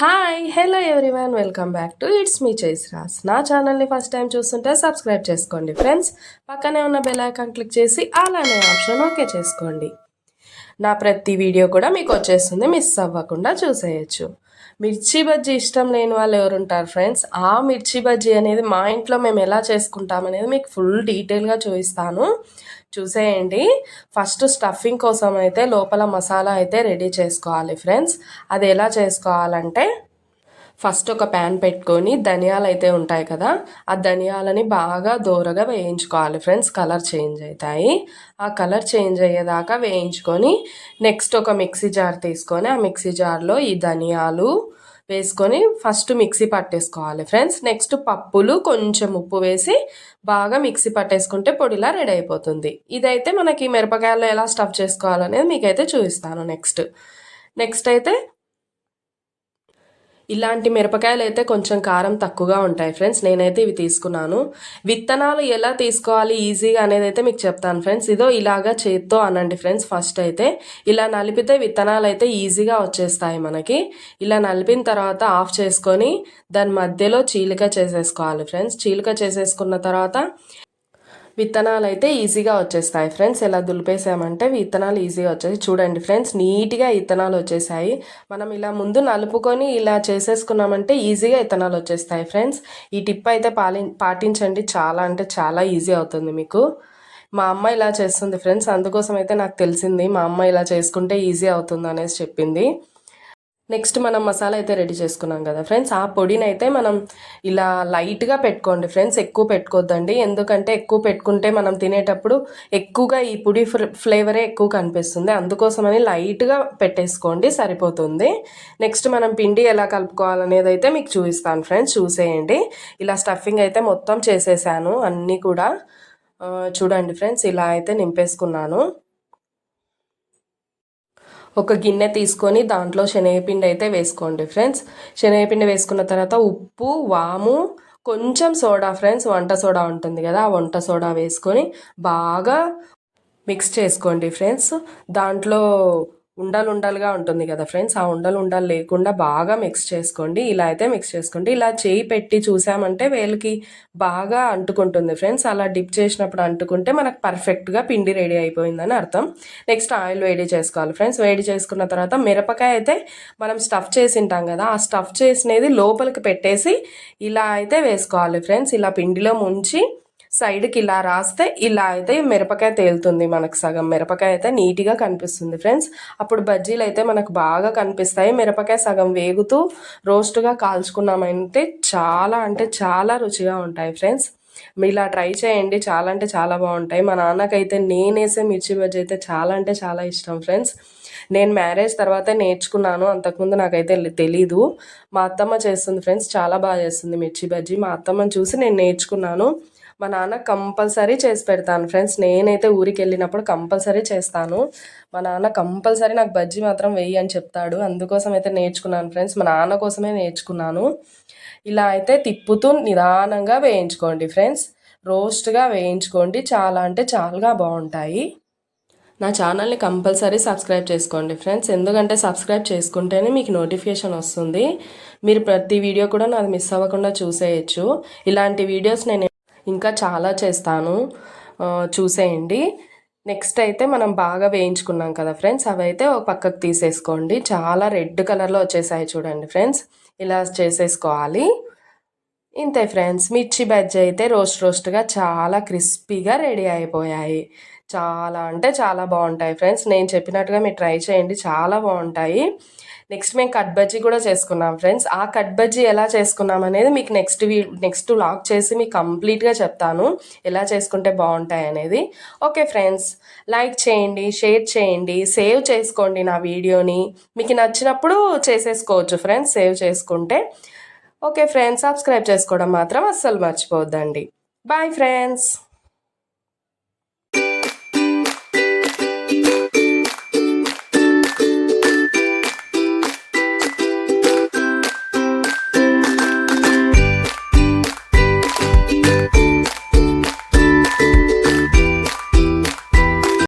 Hi hello everyone welcome back to it's me చేసిరాస్. నా ఛానల్ని ఫస్ట్ టైం చూస్తుంటే సబ్స్క్రైబ్ చేసుకోండి ఫ్రెండ్స్. పక్కనే ఉన్న బెల్ ఐకాన్ క్లిక్ చేసి అలానే ఆప్షన్ ఓకే చేసుకోండి. నా ప్రతి వీడియో కూడా మీకు వచ్చేస్తుంది, మిస్ అవ్వకుండా చూసేయచ్చు. మిర్చి బజ్జీ ఇష్టం లేని వాళ్ళు ఎవరుంటారు ఫ్రెండ్స్? ఆ మిర్చి బజ్జీ అనేది మా ఇంట్లో మేము ఎలా చేసుకుంటాం అనేది మీకు ఫుల్ డీటెయిల్గా చూపిస్తాను, చూసేయండి. ఫస్ట్ స్టఫింగ్ కోసం అయితే లోపల మసాలా అయితే రెడీ చేసుకోవాలి ఫ్రెండ్స్. అది ఎలా చేసుకోవాలంటే ఫస్ట్ ఒక ప్యాన్ పెట్టుకొని ధనియాలు అయితే ఉంటాయి కదా, ఆ ధనియాలని బాగా దోరగా వేయించుకోవాలి ఫ్రెండ్స్. కలర్ చేంజ్ అవుతాయి, ఆ కలర్ చేంజ్ అయ్యేదాకా వేయించుకొని నెక్స్ట్ ఒక మిక్సీ జార్ తీసుకొని ఆ మిక్సీ జార్లో ఈ ధనియాలు వేసుకొని ఫస్ట్ మిక్సీ పట్టేసుకోవాలి ఫ్రెండ్స్. నెక్స్ట్ పప్పులు కొంచెం ఉప్పు వేసి బాగా మిక్సీ పట్టేసుకుంటే పొడిలా రెడీ అయిపోతుంది. ఇదైతే మనకి మిరపకాయలు ఎలా స్టఫ్ చేసుకోవాలనేది మీకైతే చూపిస్తాను. నెక్స్ట్ అయితే ఇలాంటి మిరపకాయలు అయితే కొంచెం కారం తక్కువగా ఉంటాయి ఫ్రెండ్స్. నేనైతే ఇవి తీసుకున్నాను. విత్తనాలు ఎలా తీసుకోవాలి ఈజీగా అనేది అయితే మీకు చెప్తాను ఫ్రెండ్స్. ఇదో ఇలాగా చేత్తో అనండి ఫ్రెండ్స్. ఫస్ట్ అయితే ఇలా నలిపితే విత్తనాలు అయితే ఈజీగా వచ్చేస్తాయి మనకి. ఇలా నలిపిన తర్వాత ఆఫ్ చేసుకొని దాని మధ్యలో చీలిక చేసేసుకోవాలి ఫ్రెండ్స్. చీలిక చేసేసుకున్న తర్వాత విత్తనాలు అయితే ఈజీగా వచ్చేస్తాయి ఫ్రెండ్స్. ఇలా దులిపేసామంటే విత్తనాలు ఈజీగా వచ్చేసి చూడండి ఫ్రెండ్స్, నీట్గా విత్తనాలు వచ్చేసాయి. మనం ఇలా ముందు నలుపుకొని ఇలా చేసేసుకున్నామంటే ఈజీగా విత్తనాలు వచ్చేస్తాయి ఫ్రెండ్స్. ఈ టిప్ అయితే పాటించండి, చాలా అంటే చాలా ఈజీ అవుతుంది మీకు. మా అమ్మ ఇలా చేస్తుంది ఫ్రెండ్స్, అందుకోసం అయితే నాకు తెలిసింది మా అమ్మ ఇలా చేసుకుంటే ఈజీ అవుతుంది అనేసి చెప్పింది. నెక్స్ట్ మనం మసాలా అయితే రెడీ చేసుకున్నాం కదా ఫ్రెండ్స్, ఆ పొడిని అయితే మనం ఇలా లైట్గా పెట్టుకోండి ఫ్రెండ్స్, ఎక్కువ పెట్టుకోవద్దండి. ఎందుకంటే ఎక్కువ పెట్టుకుంటే మనం తినేటప్పుడు ఎక్కువగా ఈ పొడి ఫ్లేవరే ఎక్కువ కనిపిస్తుంది, అందుకోసమని లైట్గా పెట్టేసుకోండి సరిపోతుంది. నెక్స్ట్ మనం పిండి ఎలా కలుపుకోవాలనేది అయితే మీకు చూపిస్తాను ఫ్రెండ్స్, చూసేయండి. ఇలా స్టఫింగ్ అయితే మొత్తం చేసేసాను అన్నీ కూడా. చూడండి ఫ్రెండ్స్, ఇలా అయితే నింపేసుకున్నాను. ఒక గిన్నె తీసుకొని దాంట్లో శనగపిండి అయితే వేసుకోండి ఫ్రెండ్స్. శనగపిండి వేసుకున్న తర్వాత ఉప్పు, వాము, కొంచెం సోడా ఫ్రెండ్స్, వంట సోడా ఉంటుంది కదా, ఆ వంట సోడా వేసుకొని బాగా మిక్స్ చేసుకోండి ఫ్రెండ్స్. దాంట్లో ఉండలుగా ఉంటుంది కదా ఫ్రెండ్స్, ఆ ఉండలు లేకుండా బాగా మిక్స్ చేసుకోండి. ఇలా అయితే మిక్స్ చేసుకోండి. ఇలా చేయి పెట్టి చూసామంటే వేలుకి బాగా అంటుకుంటుంది ఫ్రెండ్స్. అలా డిప్ చేసినప్పుడు అంటుకుంటే మనకు పర్ఫెక్ట్గా పిండి రెడీ అయిపోయిందని అర్థం. నెక్స్ట్ ఆయిల్ వేడి చేసుకోవాలి ఫ్రెండ్స్. వేడి చేసుకున్న తర్వాత మిరపకాయ అయితే మనం స్టఫ్ చేసింటాం కదా, ఆ స్టఫ్ చేసినది లోపలికి పెట్టేసి ఇలా అయితే వేసుకోవాలి ఫ్రెండ్స్. ఇలా పిండిలో ముంచి సైడ్కి ఇలా రాస్తే ఇలా అయితే మిరపకాయ తేలుతుంది మనకు. సగం మిరపకాయ అయితే నీట్గా కనిపిస్తుంది ఫ్రెండ్స్. అప్పుడు బజ్జీలు అయితే మనకు బాగా కనిపిస్తాయి. మిరపకాయ సగం వేగుతూ రోస్ట్గా కాల్చుకున్నామంటే చాలా అంటే చాలా రుచిగా ఉంటాయి ఫ్రెండ్స్. ఇలా ట్రై చేయండి, చాలా అంటే చాలా బాగుంటాయి. మా నాన్నకైతే నేనేసే మిర్చి బజ్జీ అయితే చాలా అంటే చాలా ఇష్టం ఫ్రెండ్స్. నేను మ్యారేజ్ తర్వాత నేర్చుకున్నాను, అంతకుముందు నాకైతే తెలీదు. మా అత్తమ్మ చేస్తుంది ఫ్రెండ్స్, చాలా బాగా చేస్తుంది మిర్చి బజ్జీ. మా అత్తమ్మని చూసి నేను నేర్చుకున్నాను. మా నాన్న కంపల్సరీ చేసి పెడతాను ఫ్రెండ్స్. నేనైతే ఊరికి వెళ్ళినప్పుడు కంపల్సరీ చేస్తాను. మా నాన్న కంపల్సరీ నాకు బజ్జీ మాత్రం వెయ్యి అని చెప్తాడు, అందుకోసం అయితే నేర్చుకున్నాను ఫ్రెండ్స్. మా నాన్న కోసమే నేర్చుకున్నాను. ఇలా అయితే తిప్పుతూ నిదానంగా వేయించుకోండి ఫ్రెండ్స్, రోస్ట్గా వేయించుకోండి. చాలా అంటే చాలా బాగుంటాయి. నా ఛానల్ని కంపల్సరీ సబ్స్క్రైబ్ చేసుకోండి ఫ్రెండ్స్, ఎందుకంటే సబ్స్క్రైబ్ చేసుకుంటేనే మీకు నోటిఫికేషన్ వస్తుంది. మీరు ప్రతి వీడియో కూడా నాది మిస్ అవ్వకుండా చూసేయచ్చు. ఇలాంటి వీడియోస్ నేను ఇంకా చాలా చేస్తాను, చూసేయండి. నెక్స్ట్ అయితే మనం బాగా వేయించుకున్నాం కదా ఫ్రెండ్స్, అవి అయితే ఒక పక్కకు తీసేసుకోండి. చాలా రెడ్ కలర్లో వచ్చేసాయి చూడండి ఫ్రెండ్స్, ఇలా చేసేసుకోవాలి. ఇంతే ఫ్రెండ్స్, మిర్చి బజ్జీ అయితే రోస్ట్గా చాలా క్రిస్పీగా రెడీ అయిపోయాయి. చాలా అంటే చాలా బాగుంటాయి ఫ్రెండ్స్. నేను చెప్పినట్టుగా మీరు ట్రై చేయండి, చాలా బాగుంటాయి. నెక్స్ట్ మేము కట్ బజ్జీ కూడా చేసుకున్నాం ఫ్రెండ్స్. ఆ కట్ బజ్జీ ఎలా చేసుకున్నాం అనేది మీకు నెక్స్ట్ వ్లాగ్ చేసి మీకు కంప్లీట్గా చెప్తాను, ఎలా చేసుకుంటే బాగుంటాయి అనేది. ఓకే ఫ్రెండ్స్, లైక్ చేయండి, షేర్ చేయండి, సేవ్ చేసుకోండి నా వీడియోని. మీకు నచ్చినప్పుడు చేసేసుకోవచ్చు ఫ్రెండ్స్ సేవ్ చేసుకుంటే. ఓకే ఫ్రెండ్స్, సబ్స్క్రైబ్ చేసుకోవడం మాత్రం అస్సలు మర్చిపోవద్దండి. Bye friends.